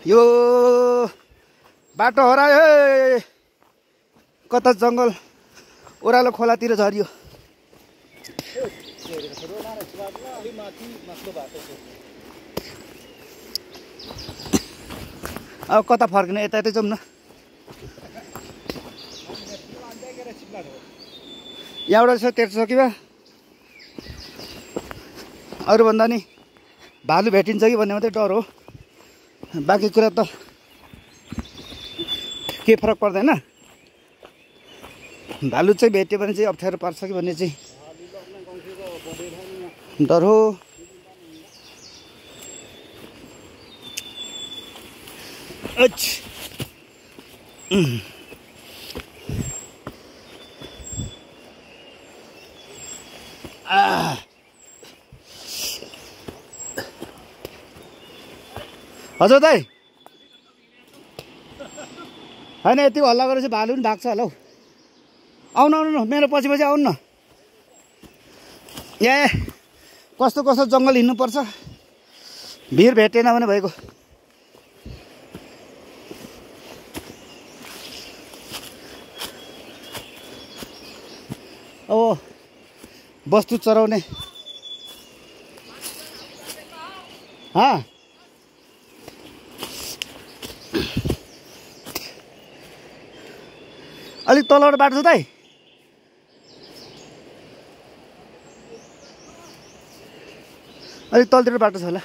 यो बाटो हरायो है। कता जङ्गल ओह्रालो खोलातिर झरियो। अब कता फर्किने? यता यतै जाउँ न। यहाँबाट छ तेर्सो कि बा अरूभन्दा नि भालु भेटिन्छ कि भन्ने मात्रै डर हो। बाँकी कुरा त के फरक पर्दैन। भालु चाहिँ भेट्यो भने चाहिँ अप्ठ्यारो पर्छ कि भन्ने चाहिँ डर हो। हजुर दाइ होइन यतिको हल्ला गरेपछि भालु पनि भाग्छ होला हौ। आउनु आउनु न मेरो पछि पछि आउनु न। ए कस्तो कस्तो जङ्गल हिँड्नुपर्छ भिर भेटेन भने भइगयो। अब बस्तु चराउने अलिक तलबाट बाटो छ दाइ। अलिक तलतिर बाटो छ होला।